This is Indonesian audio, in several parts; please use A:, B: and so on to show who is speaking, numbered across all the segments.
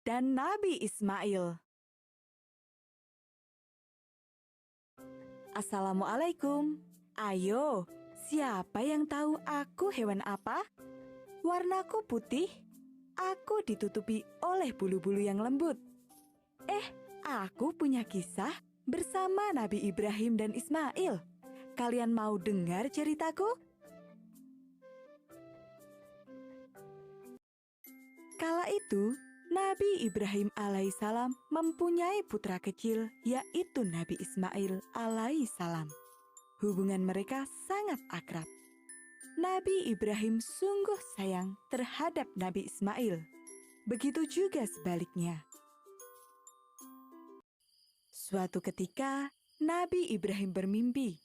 A: dan Nabi Ismail. Assalamualaikum. Ayo, siapa yang tahu aku hewan apa? Warnaku putih. Aku ditutupi oleh bulu-bulu yang lembut. Aku punya kisah bersama Nabi Ibrahim dan Ismail. Kalian mau dengar ceritaku? Kala itu, Nabi Ibrahim alaihissalam mempunyai putra kecil, yaitu Nabi Ismail alaihissalam. Hubungan mereka sangat akrab. Nabi Ibrahim sungguh sayang terhadap Nabi Ismail. Begitu juga sebaliknya. Suatu ketika, Nabi Ibrahim bermimpi.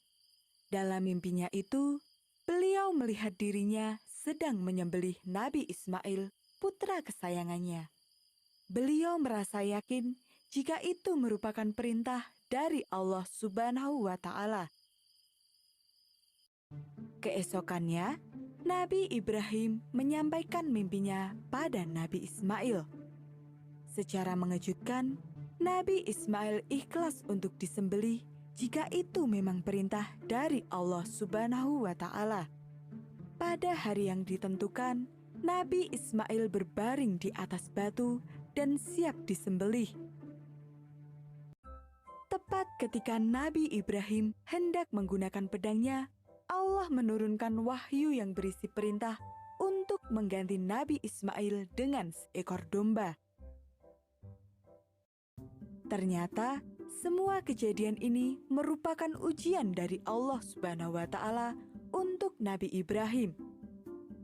A: Dalam mimpinya itu, beliau melihat dirinya sedang menyembelih Nabi Ismail, putra kesayangannya. Beliau merasa yakin jika itu merupakan perintah dari Allah Subhanahu wa Ta'ala. Keesokannya, Nabi Ibrahim menyampaikan mimpinya pada Nabi Ismail. Secara mengejutkan, Nabi Ismail ikhlas untuk disembelih jika itu memang perintah dari Allah Subhanahu wa Ta'ala. Pada hari yang ditentukan, Nabi Ismail berbaring di atas batu dan siap disembelih. Tepat ketika Nabi Ibrahim hendak menggunakan pedangnya, Allah menurunkan wahyu yang berisi perintah untuk mengganti Nabi Ismail dengan seekor domba. Ternyata, semua kejadian ini merupakan ujian dari Allah Subhanahu wa Ta'ala untuk Nabi Ibrahim.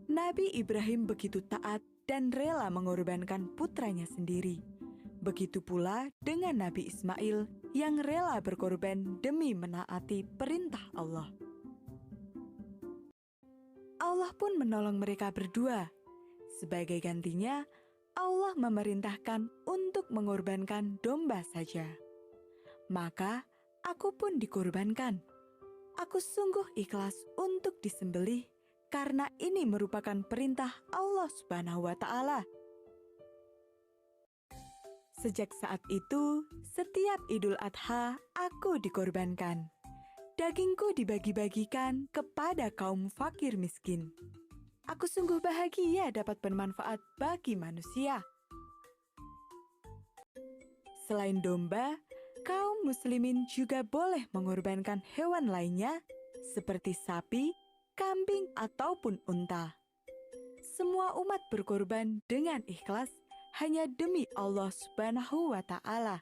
A: Nabi Ibrahim begitu taat dan rela mengorbankan putranya sendiri. Begitu pula dengan Nabi Ismail yang rela berkorban demi menaati perintah Allah. Allah pun menolong mereka berdua. Sebagai gantinya, Allah memerintahkan untuk mengorbankan domba saja. Maka aku pun dikorbankan. Aku sungguh ikhlas untuk disembelih karena ini merupakan perintah Allah Subhanahu wa Ta'ala. Sejak saat itu, setiap Idul Adha aku dikorbankan. Dagingku dibagi-bagikan kepada kaum fakir miskin. Aku sungguh bahagia dapat bermanfaat bagi manusia. Selain domba, kaum muslimin juga boleh mengorbankan hewan lainnya seperti sapi, kambing, ataupun unta. Semua umat berkorban dengan ikhlas hanya demi Allah Subhanahu wa Ta'ala.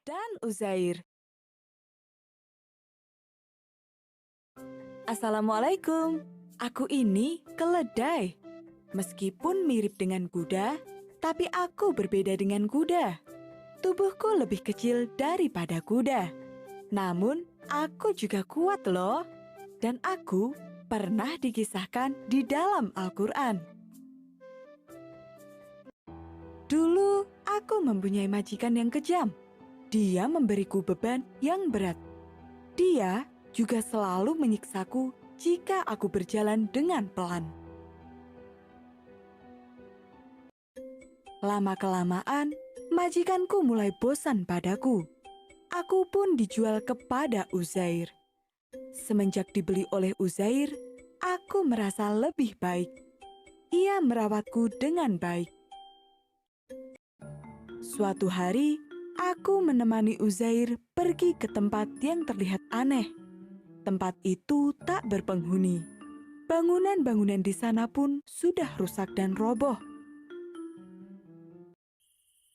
A: Dan Uzair. Assalamualaikum. Aku ini keledai. Meskipun mirip dengan kuda, tapi aku berbeda dengan kuda. Tubuhku lebih kecil daripada kuda. Namun, aku juga kuat loh. Dan aku pernah dikisahkan di dalam Al-Quran. Dulu, aku mempunyai majikan yang kejam. Dia memberiku beban yang berat. Dia juga selalu menyiksaku jika aku berjalan dengan pelan. Lama-kelamaan, majikanku mulai bosan padaku. Aku pun dijual kepada Uzair. Semenjak dibeli oleh Uzair, aku merasa lebih baik. Ia merawatku dengan baik. Suatu hari, aku menemani Uzair pergi ke tempat yang terlihat aneh. Tempat itu tak berpenghuni. Bangunan-bangunan di sana pun sudah rusak dan roboh.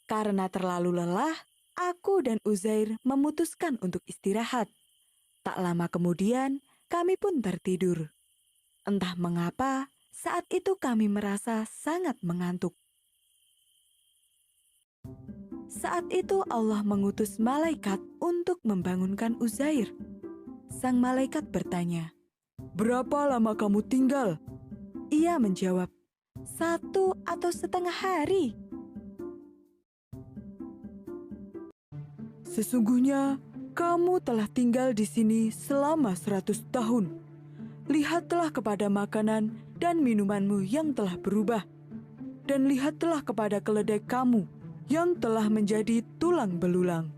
A: Karena terlalu lelah, aku dan Uzair memutuskan untuk istirahat. Tak lama kemudian, kami pun tertidur. Entah mengapa, saat itu kami merasa sangat mengantuk. Saat itu Allah mengutus malaikat untuk membangunkan Uzair. Sang malaikat bertanya, "Berapa lama kamu tinggal?" Ia menjawab, 1 atau setengah hari. "Sesungguhnya kamu telah tinggal di sini selama 100 tahun. Lihatlah kepada makanan dan minumanmu yang telah berubah. dan lihatlah kepada keledai kamu yang telah menjadi tulang belulang."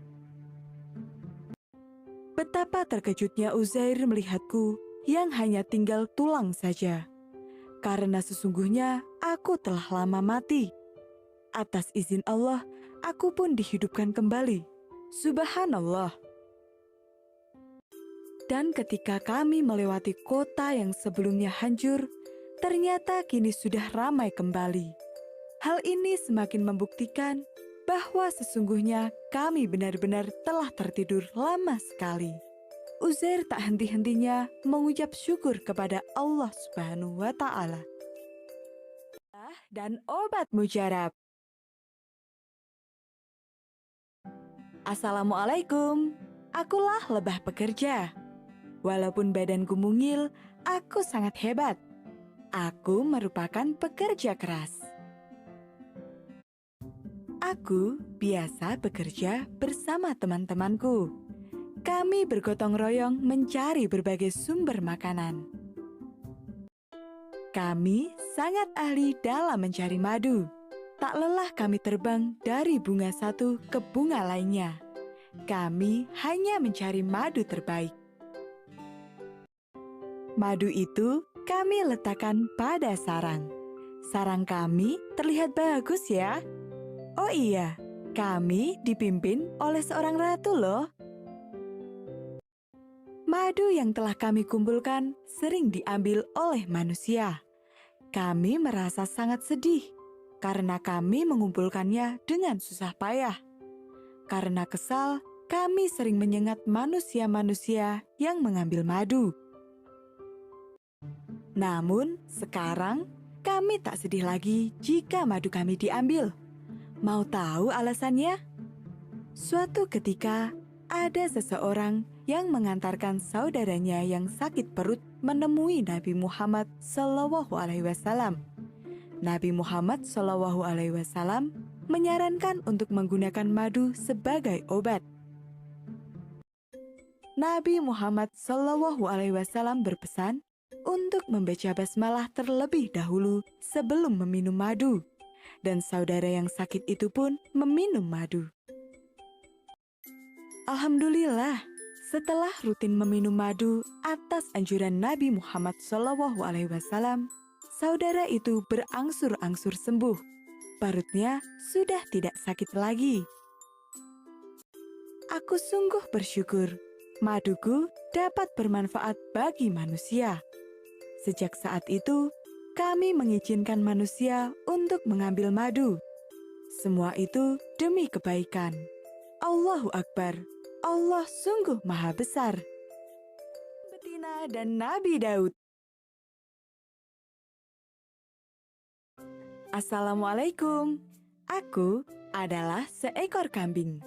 A: Betapa terkejutnya Uzair melihatku yang hanya tinggal tulang saja. Karena sesungguhnya aku telah lama mati. Atas izin Allah, aku pun dihidupkan kembali. Subhanallah. Dan ketika kami melewati kota yang sebelumnya hancur, ternyata kini sudah ramai kembali. Hal ini semakin membuktikan bahwa sesungguhnya kami benar-benar telah tertidur lama sekali. Uzair tak henti-hentinya mengucap syukur kepada Allah Subhanahu wa Ta'ala. Dan obat mujarab. Assalamualaikum, akulah lebah pekerja. Walaupun badanku mungil, aku sangat hebat. Aku merupakan pekerja keras. Aku biasa bekerja bersama teman-temanku. Kami bergotong royong mencari berbagai sumber makanan. Kami sangat ahli dalam mencari madu. Tak lelah kami terbang dari bunga satu ke bunga lainnya. Kami hanya mencari madu terbaik. Madu itu kami letakkan pada sarang. Sarang kami terlihat bagus ya. Oh iya, kami dipimpin oleh seorang ratu loh. Madu yang telah kami kumpulkan sering diambil oleh manusia. Kami merasa sangat sedih karena kami mengumpulkannya dengan susah payah. Karena kesal, kami sering menyengat manusia-manusia yang mengambil madu. Namun, sekarang kami tak sedih lagi jika madu kami diambil. Mau tahu alasannya? Suatu ketika, ada seseorang yang mengantarkan saudaranya yang sakit perut menemui Nabi Muhammad SAW. Nabi Muhammad SAW menyarankan untuk menggunakan madu sebagai obat. Nabi Muhammad SAW berpesan untuk membaca basmalah terlebih dahulu sebelum meminum madu, dan saudara yang sakit itu pun meminum madu. Alhamdulillah, setelah rutin meminum madu atas anjuran Nabi Muhammad SAW, saudara itu berangsur-angsur sembuh. Perutnya sudah tidak sakit lagi. Aku sungguh bersyukur, maduku dapat bermanfaat bagi manusia. Sejak saat itu, kami mengizinkan manusia untuk mengambil madu. Semua itu demi kebaikan. Allahu Akbar. Allah sungguh maha besar. Betina dan Nabi Daud. Assalamualaikum. Aku adalah seekor kambing.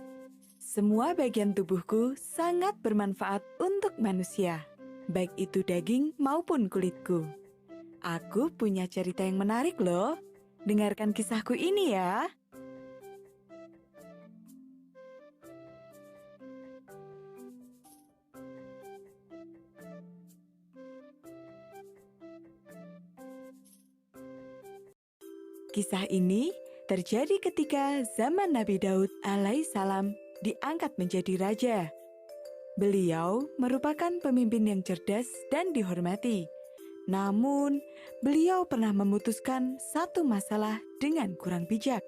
A: Semua bagian tubuhku sangat bermanfaat untuk manusia, baik itu daging maupun kulitku. Aku punya cerita yang menarik loh. Dengarkan kisahku ini ya. Kisah ini terjadi ketika zaman Nabi Daud alaihissalam diangkat menjadi raja. Beliau merupakan pemimpin yang cerdas dan dihormati. Namun, beliau pernah memutuskan satu masalah dengan kurang bijak.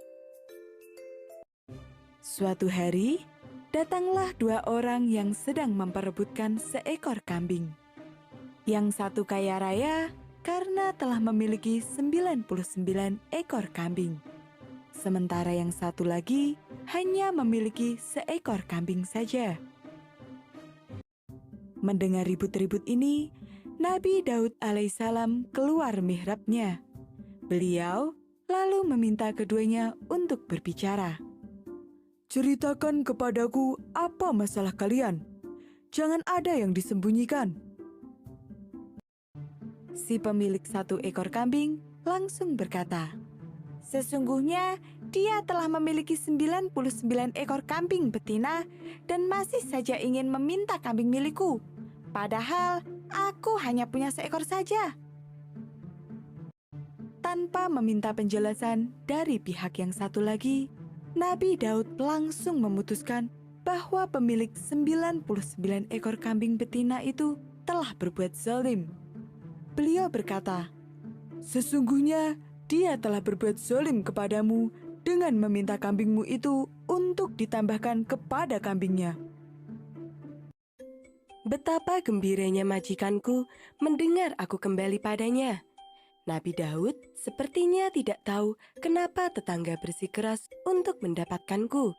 A: Suatu hari, datanglah dua orang yang sedang memperebutkan seekor kambing. Yang satu kaya raya karena telah memiliki 99 ekor kambing. Sementara yang satu lagi hanya memiliki seekor kambing saja. Mendengar ribut-ribut ini, Nabi Daud alaihissalam keluar mihrabnya. Beliau lalu meminta keduanya untuk berbicara. "Ceritakan kepadaku apa masalah kalian. Jangan ada yang disembunyikan." Si pemilik satu ekor kambing langsung berkata, "Sesungguhnya dia telah memiliki 99 ekor kambing betina dan masih saja ingin meminta kambing milikku. Padahal aku hanya punya seekor saja." Tanpa meminta penjelasan dari pihak yang satu lagi, Nabi Daud langsung memutuskan bahwa pemilik 99 ekor kambing betina itu telah berbuat zalim. Beliau berkata, "Sesungguhnya dia telah berbuat zalim kepadamu dengan meminta kambingmu itu untuk ditambahkan kepada kambingnya."
B: Betapa gembiranya majikanku mendengar aku kembali padanya. Nabi Daud sepertinya tidak tahu kenapa tetangga bersikeras untuk mendapatkanku.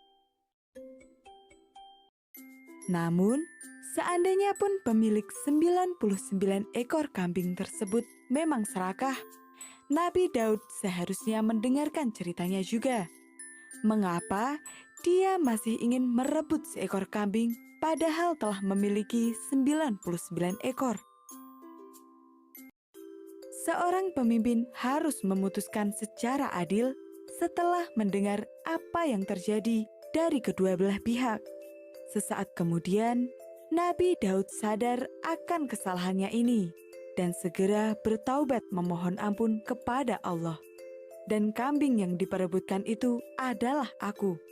A: Namun, seandainya pun pemilik 99 ekor kambing tersebut memang serakah, Nabi Daud seharusnya mendengarkan ceritanya juga. Mengapa dia masih ingin merebut seekor kambing padahal telah memiliki 99 ekor? Seorang pemimpin harus memutuskan secara adil setelah mendengar apa yang terjadi dari kedua belah pihak. Sesaat kemudian, Nabi Daud sadar akan kesalahannya ini dan segera bertaubat memohon ampun kepada Allah. Dan kambing yang diperebutkan itu adalah aku.